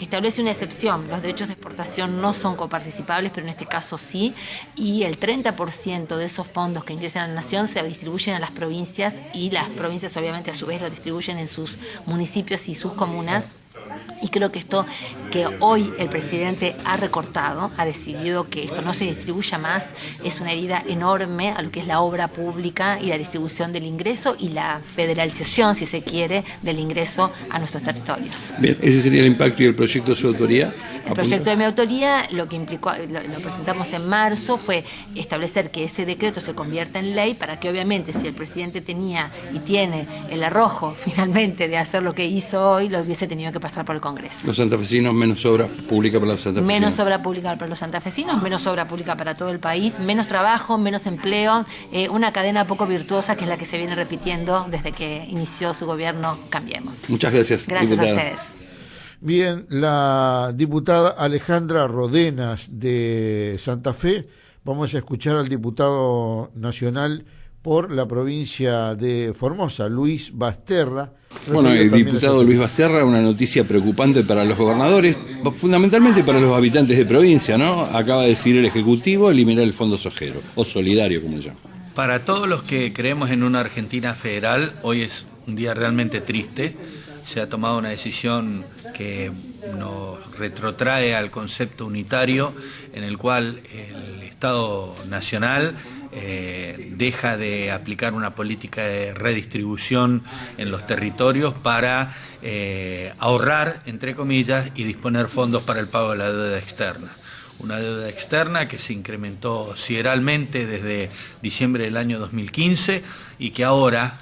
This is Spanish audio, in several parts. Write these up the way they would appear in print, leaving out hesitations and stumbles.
establece una excepción. Los derechos de exportación no son coparticipables, pero en este caso sí, y el 30% de esos fondos que ingresan a la Nación se distribuyen a las provincias, y las provincias obviamente a su vez lo distribuyen en sus municipios y sus comunas. Y creo que esto que hoy el presidente ha recortado, ha decidido que esto no se distribuya más, es una herida enorme a lo que es la obra pública y la distribución del ingreso y la federalización, si se quiere, del ingreso a nuestros territorios. Bien, ese sería el impacto y el proyecto de su autoría. El proyecto de mi autoría, lo que implicó, lo presentamos en marzo, fue establecer que ese decreto se convierta en ley para que obviamente si el presidente tenía y tiene el arrojo finalmente de hacer lo que hizo hoy, lo hubiese tenido que pasar por el Congreso. Los santafesinos, menos obra pública para los santafesinos. Menos obra pública para los santafesinos, menos obra pública para todo el país, menos trabajo, menos empleo, una cadena poco virtuosa que es la que se viene repitiendo desde que inició su gobierno Cambiemos. Muchas gracias. Gracias diputada. a ustedes. Bien, la diputada Alejandra Rodenas de Santa Fe. Vamos a escuchar al diputado nacional por la provincia de Formosa, Luis Basterra. Bueno, el diputado Luis Basterra, una noticia preocupante para los gobernadores, fundamentalmente para los habitantes de provincia, ¿no? Acaba de decidir el Ejecutivo eliminar el Fondo Sojero, o solidario, como le llaman. Para todos los que creemos en una Argentina federal, hoy es un día realmente triste. Se ha tomado una decisión que nos retrotrae al concepto unitario, en el cual el Estado Nacional deja de aplicar una política de redistribución en los territorios para ahorrar, entre comillas, y disponer fondos para el pago de la deuda externa. Una deuda externa que se incrementó sideralmente desde diciembre del año 2015 y que ahora,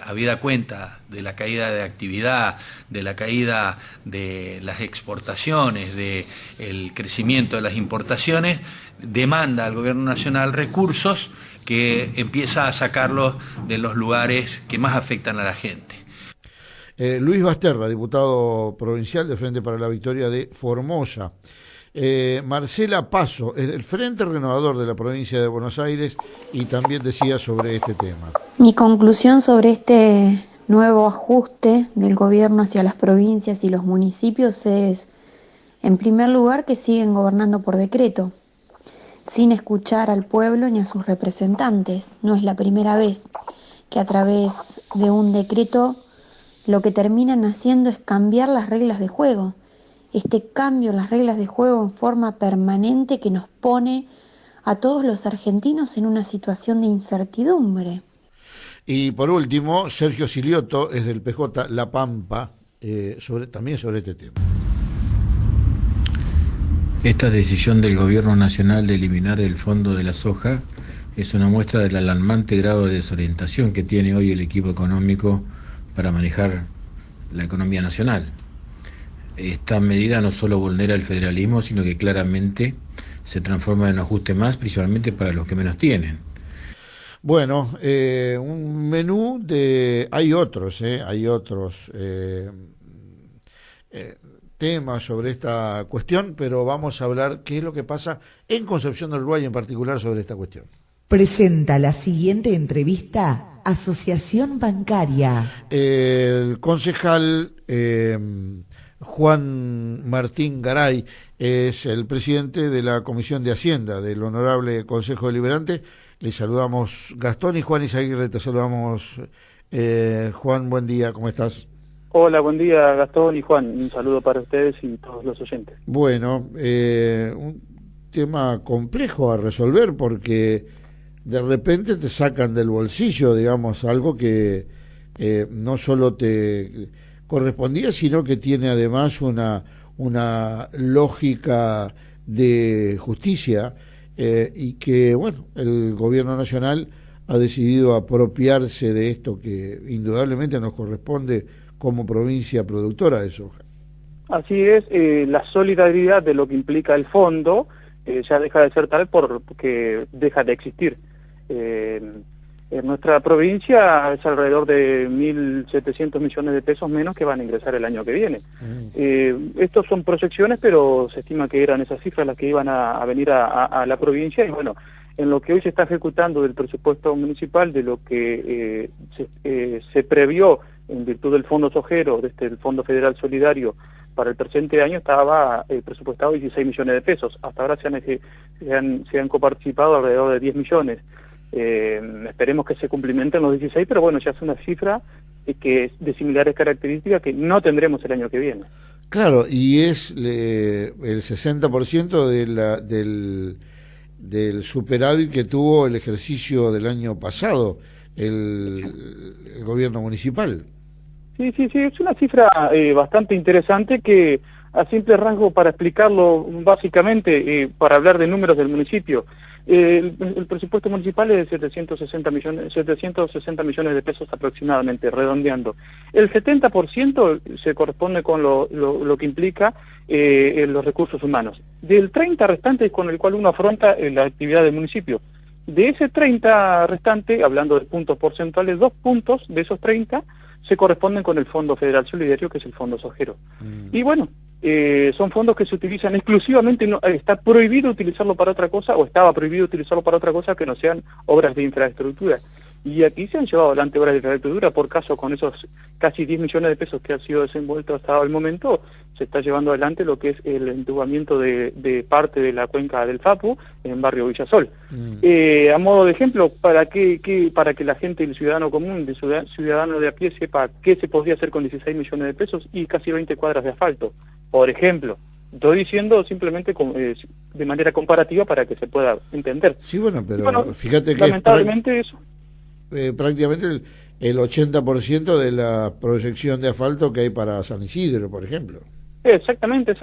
habida cuenta de la caída de actividad, de la caída de las exportaciones, del crecimiento de las importaciones, demanda al gobierno nacional recursos que empieza a sacarlos de los lugares que más afectan a la gente. Luis Basterra, diputado provincial de Frente para la Victoria de Formosa. Marcela Paso es del Frente Renovador de la provincia de Buenos Aires y también decía sobre este tema. Mi conclusión sobre este nuevo ajuste del gobierno hacia las provincias y los municipios es, en primer lugar, que siguen gobernando por decreto, sin escuchar al pueblo ni a sus representantes. No es la primera vez que a través de un decreto lo que terminan haciendo es cambiar las reglas de juego. Este cambio en las reglas de juego en forma permanente que nos pone a todos los argentinos en una situación de incertidumbre. Y por último, Sergio Silioto es del PJ La Pampa, también sobre este tema. Esta decisión del Gobierno Nacional de eliminar el fondo de la soja es una muestra del alarmante grado de desorientación que tiene hoy el equipo económico para manejar la economía nacional. Esta medida no solo vulnera el federalismo, sino que claramente se transforma en un ajuste más, principalmente para los que menos tienen. Bueno, un menú de... Hay otros temas sobre esta cuestión, pero vamos a hablar qué es lo que pasa en Concepción del Uruguay en particular sobre esta cuestión. Presenta la siguiente entrevista Asociación Bancaria. El concejal Juan Martín Garay es el presidente de la Comisión de Hacienda del Honorable Consejo Deliberante. Le saludamos Gastón y Juan Izaguirre, te saludamos. Juan, buen día, ¿cómo estás? Hola, buen día Gastón y Juan, un saludo para ustedes y todos los oyentes. Bueno, un tema complejo a resolver porque de repente te sacan del bolsillo, digamos, algo que no solo te correspondía, sino que tiene además una lógica de justicia y que, bueno, el gobierno nacional ha decidido apropiarse de esto que indudablemente nos corresponde como provincia productora de soja. Así es, la solidaridad de lo que implica el fondo ya deja de ser tal porque deja de existir. En nuestra provincia es alrededor de 1.700 millones de pesos menos que van a ingresar el año que viene. Estos son proyecciones, pero se estima que eran esas cifras las que iban a venir a la provincia y bueno, en lo que hoy se está ejecutando del presupuesto municipal, de lo que se previó en virtud del Fondo Sojero, el Fondo Federal Solidario, para el presente año estaba presupuestado 16 millones de pesos. Hasta ahora se han coparticipado alrededor de 10 millones. Esperemos que se cumplimenten los 16, pero bueno, ya es una cifra que es de similares características que no tendremos el año que viene. Claro, y es el 60% del superávit que tuvo el ejercicio del año pasado el gobierno municipal. Sí, es una cifra bastante interesante que, a simple rasgo, para explicarlo básicamente, para hablar de números del municipio, el presupuesto municipal es de 760 millones de pesos aproximadamente, redondeando. El 70% se corresponde con lo que implica los recursos humanos. Del 30 restante es con el cual uno afronta la actividad del municipio. De ese 30 restante, hablando de puntos porcentuales, 2 puntos de esos 30 se corresponden con el Fondo Federal Solidario, que es el Fondo Sojero. Y bueno, son fondos que se utilizan exclusivamente, está prohibido utilizarlo para otra cosa, o estaba prohibido utilizarlo para otra cosa que no sean obras de infraestructura. Y aquí se han llevado adelante obras de infraestructura, por caso con esos casi 10 millones de pesos que han sido desenvueltos hasta el momento, se está llevando adelante lo que es el entubamiento de parte de la cuenca del Fapu en barrio Villasol. A modo de ejemplo, para que la gente, el ciudadano común, el ciudadano de a pie sepa qué se podría hacer con 16 millones de pesos y casi 20 cuadras de asfalto, por ejemplo. Estoy diciendo simplemente de manera comparativa para que se pueda entender. Sí, bueno, pero fíjate que lamentablemente eso. Prácticamente el 80% de la proyección de asfalto que hay para San Isidro, por ejemplo. Exactamente.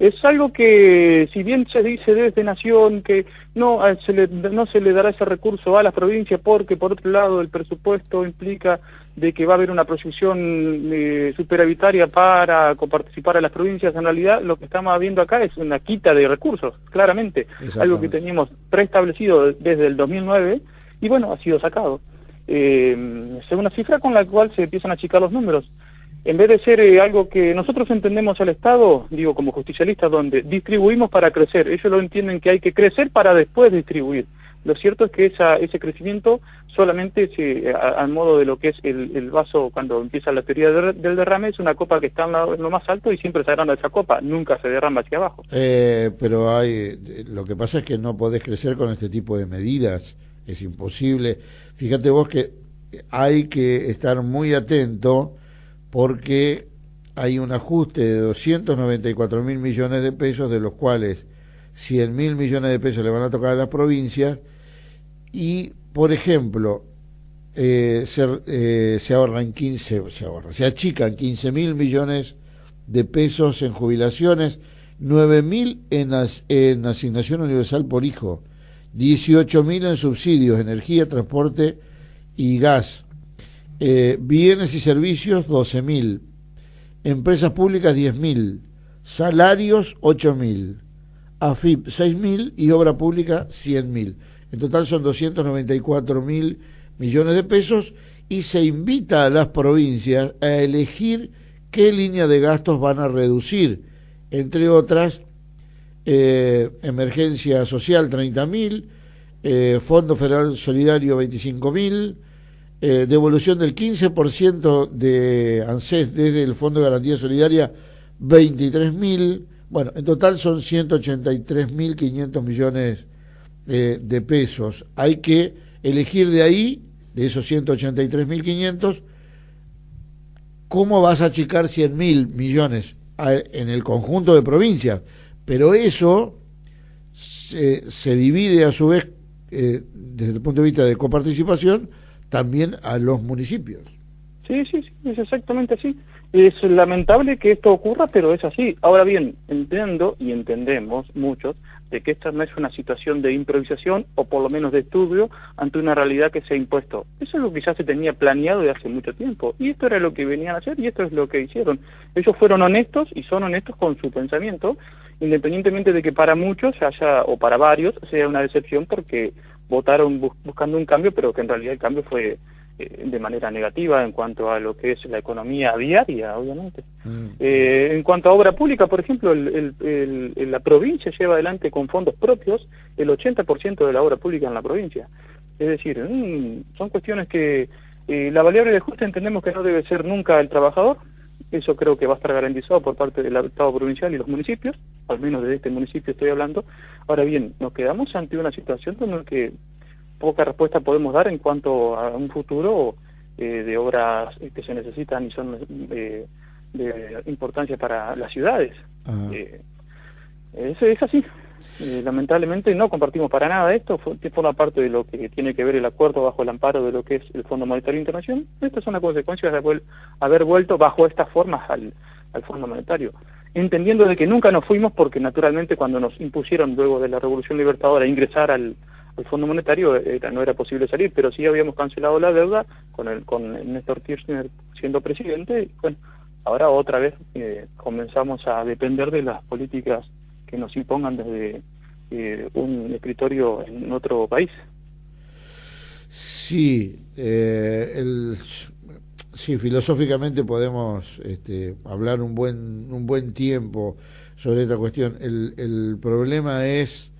Es algo que, si bien se dice desde Nación que no se le dará ese recurso a las provincias porque, por otro lado, el presupuesto implica de que va a haber una proyección superavitaria para coparticipar a las provincias, en realidad lo que estamos viendo acá es una quita de recursos, claramente. Algo que teníamos preestablecido desde el 2009 y bueno, ha sido sacado. Es una cifra con la cual se empiezan a achicar los números. En vez de ser algo que nosotros entendemos al Estado, digo como justicialistas, donde distribuimos para crecer, ellos lo entienden que hay que crecer para después distribuir. Lo cierto es que ese crecimiento solamente al modo de lo que es el vaso cuando empieza la teoría del derrame, es una copa que está en lo más alto y siempre se agranda esa copa, nunca se derrama hacia abajo. Pero lo que pasa es que no podés crecer con este tipo de medidas. Es imposible. Fíjate vos que hay que estar muy atento porque hay un ajuste de 294.000 millones de pesos, de los cuales 100.000 millones de pesos le van a tocar a las provincias y, por ejemplo, se achican 15.000 millones de pesos en jubilaciones, 9.000 en asignación universal por hijo, 18.000 en subsidios, energía, transporte y gas, bienes y servicios 12.000, empresas públicas 10.000, salarios 8.000, AFIP 6.000 y obra pública 100.000. En total son 294.000 millones de pesos y se invita a las provincias a elegir qué línea de gastos van a reducir, entre otras emergencia social 30.000, Fondo Federal Solidario 25.000, devolución del 15% de ANSES desde el Fondo de Garantía Solidaria 23.000. Bueno, en total son 183.500 millones de pesos. Hay que elegir de ahí, de esos 183.500, cómo vas a achicar 100.000 millones en el conjunto de provincias. Pero eso se divide a su vez, desde el punto de vista de coparticipación, también a los municipios. Sí, es exactamente así. Es lamentable que esto ocurra, pero es así. Ahora bien, entiendo y entendemos muchos de que esta no es una situación de improvisación o por lo menos de estudio ante una realidad que se ha impuesto. Eso es lo que ya se tenía planeado de hace mucho tiempo y esto era lo que venían a hacer y esto es lo que hicieron. Ellos fueron honestos y son honestos con su pensamiento, independientemente de que para muchos haya, o para varios, sea una decepción porque votaron buscando un cambio, pero que en realidad el cambio fue de manera negativa en cuanto a lo que es la economía diaria, obviamente. En cuanto a obra pública, por ejemplo, la provincia lleva adelante con fondos propios el 80% de la obra pública en la provincia. Es decir, son cuestiones que la variable de ajuste entendemos que no debe ser nunca el trabajador, eso creo que va a estar garantizado por parte del Estado provincial y los municipios, al menos de este municipio estoy hablando. Ahora bien, nos quedamos ante una situación en la que poca respuesta podemos dar en cuanto a un futuro de obras que se necesitan y son de importancia para las ciudades. Es así. Lamentablemente no compartimos para nada esto, forma parte de lo que tiene que ver el acuerdo bajo el amparo de lo que es el Fondo Monetario Internacional. Estas son las consecuencias de haber vuelto bajo estas formas al Fondo Monetario, entendiendo de que nunca nos fuimos, porque naturalmente cuando nos impusieron luego de la Revolución Libertadora ingresar al Fondo Monetario no era posible salir, pero sí habíamos cancelado la deuda con Néstor Kirchner siendo presidente, y bueno, ahora otra vez comenzamos a depender de las políticas que nos impongan desde un escritorio en otro país. Sí, sí, filosóficamente podemos hablar un buen tiempo sobre esta cuestión. El problema es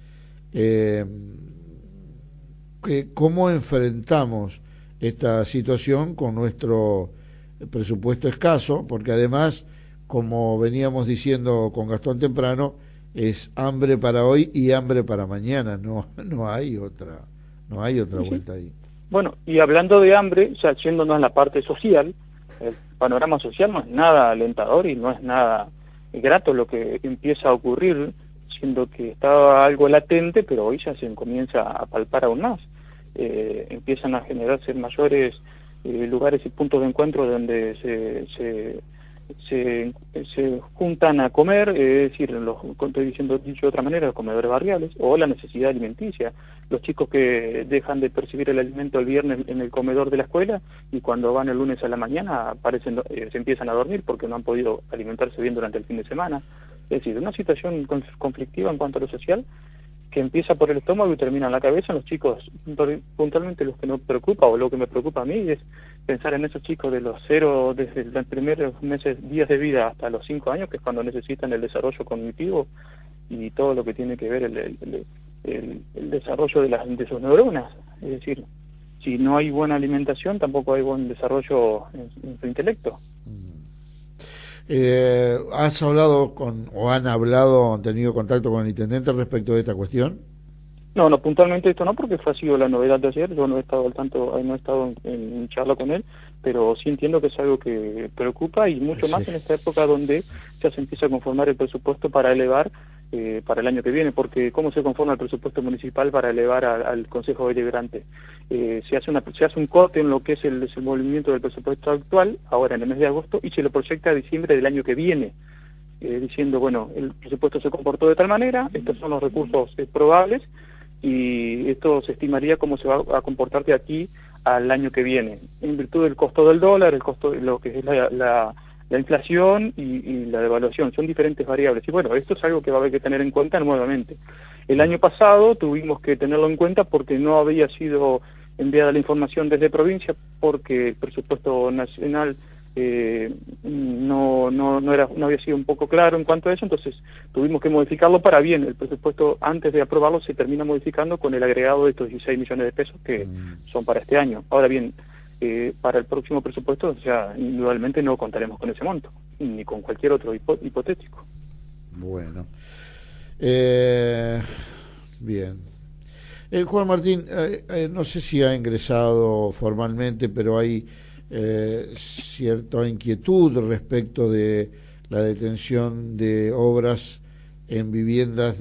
cómo enfrentamos esta situación con nuestro presupuesto escaso, porque además, como veníamos diciendo con Gastón temprano, es hambre para hoy y hambre para mañana, no hay otra vuelta ahí. Bueno, y hablando de hambre, ya yéndonos a la parte social, el panorama social no es nada alentador y no es nada grato lo que empieza a ocurrir, siendo que estaba algo latente, pero hoy ya se comienza a palpar aún más. Empiezan a generarse mayores lugares y puntos de encuentro donde se juntan a comer, es decir, estoy dicho de otra manera, los comedores barriales, o la necesidad alimenticia. Los chicos que dejan de percibir el alimento el viernes en el comedor de la escuela y cuando van el lunes a la mañana se empiezan a dormir porque no han podido alimentarse bien durante el fin de semana. Es decir, una situación conflictiva en cuanto a lo social que empieza por el estómago y termina en la cabeza. Los chicos, puntualmente los que nos preocupa, o lo que me preocupa a mí, es pensar en esos chicos de los 0, desde los primeros días de vida hasta los 5 años, que es cuando necesitan el desarrollo cognitivo y todo lo que tiene que ver el desarrollo de sus neuronas. Es decir, si no hay buena alimentación, tampoco hay buen desarrollo en su intelecto. ¿Has hablado han tenido contacto con el intendente respecto de esta cuestión? No, puntualmente esto no, porque ha sido la novedad de ayer. Yo no he estado al tanto, no he estado en charla con él, pero sí entiendo que es algo que preocupa, y mucho más en esta época donde ya se empieza a conformar el presupuesto para elevar para el año que viene, porque ¿cómo se conforma el presupuesto municipal para elevar al Consejo Deliberante? Se hace un corte en lo que es el desenvolvimiento del presupuesto actual, ahora en el mes de agosto, y se lo proyecta a diciembre del año que viene, diciendo, bueno, el presupuesto se comportó de tal manera, estos son los recursos probables, y esto se estimaría cómo se va a comportar de aquí al año que viene, en virtud del costo del dólar, el costo de lo que es la inflación y la devaluación. Son diferentes variables, y bueno, esto es algo que va a haber que tener en cuenta nuevamente. El año pasado tuvimos que tenerlo en cuenta porque no había sido enviada la información desde provincia, porque el presupuesto nacional no había sido un poco claro en cuanto a eso, entonces tuvimos que modificarlo para bien. El presupuesto, antes de aprobarlo, se termina modificando con el agregado de estos 16 millones de pesos que son para este año. Ahora bien, para el próximo presupuesto, o sea, indudablemente no contaremos con ese monto, ni con cualquier otro hipotético. Bueno. Bien. Juan Martín, no sé si ha ingresado formalmente, pero hay cierta inquietud respecto de la detención de obras en viviendas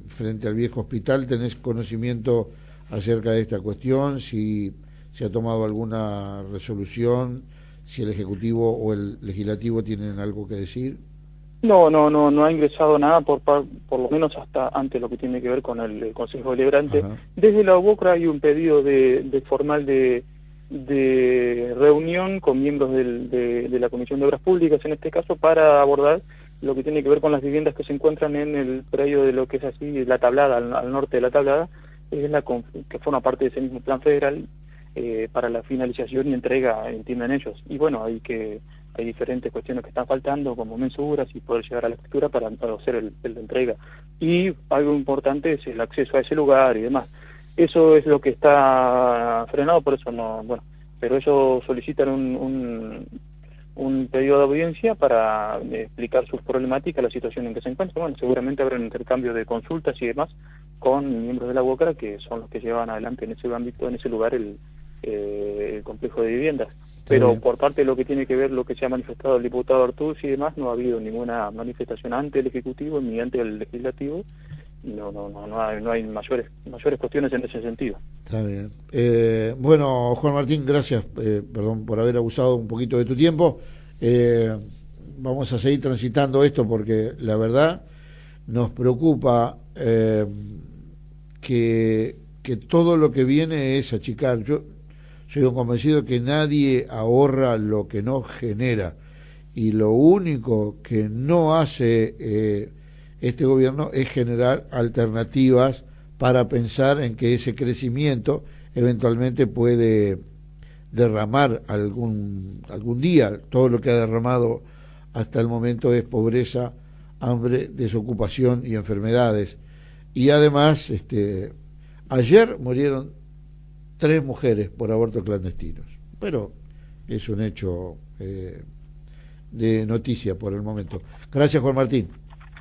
frente al viejo hospital. ¿Tenés conocimiento acerca de esta cuestión? Si se ha tomado alguna resolución, si el Ejecutivo o el Legislativo tienen algo que decir. No ha ingresado nada por lo menos hasta antes lo que tiene que ver con el Consejo Deliberante. Ajá. Desde la UBOCRA hay un pedido de formal de reunión con miembros de la Comisión de Obras Públicas, en este caso, para abordar lo que tiene que ver con las viviendas que se encuentran en el predio de lo que es así la Tablada, al norte de la Tablada, que forma parte de ese mismo plan federal, para la finalización y entrega, entienden ellos. Y bueno, hay diferentes cuestiones que están faltando, como mensuras y poder llegar a la escritura para hacer el entrega. Y algo importante es el acceso a ese lugar y demás. Eso es lo que está frenado, por eso no, bueno, pero ellos solicitan un pedido de audiencia para explicar sus problemáticas, la situación en que se encuentra. Bueno, seguramente habrá un intercambio de consultas y demás con miembros de la UOCRA, que son los que llevan adelante en ese ámbito, en ese lugar, el complejo de viviendas. Pero por parte de lo que tiene que ver lo que se ha manifestado el diputado Artús y demás, no ha habido ninguna manifestación ante el Ejecutivo ni ante el Legislativo. No hay mayores cuestiones en ese sentido. Está bien. Bueno, Juan Martín, gracias, perdón por haber abusado un poquito de tu tiempo. Vamos a seguir transitando esto porque la verdad nos preocupa que todo lo que viene es achicar. Yo soy convencido que nadie ahorra lo que no genera, y lo único que no hace este gobierno es generar alternativas para pensar en que ese crecimiento eventualmente puede derramar algún día. Todo lo que ha derramado hasta el momento es pobreza, hambre, desocupación y enfermedades. Y además, ayer murieron 3 mujeres por abortos clandestinos, pero es un hecho de noticia por el momento. Gracias, Juan Martín.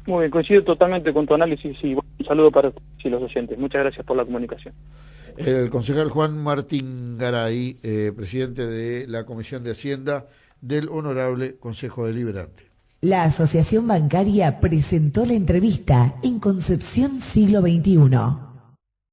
Muy bien, coincido totalmente con tu análisis y un saludo para ustedes y los oyentes. Muchas gracias por la comunicación. El concejal Juan Martín Garay, presidente de la Comisión de Hacienda del Honorable Consejo Deliberante. La Asociación Bancaria presentó la entrevista en Concepción Siglo XXI.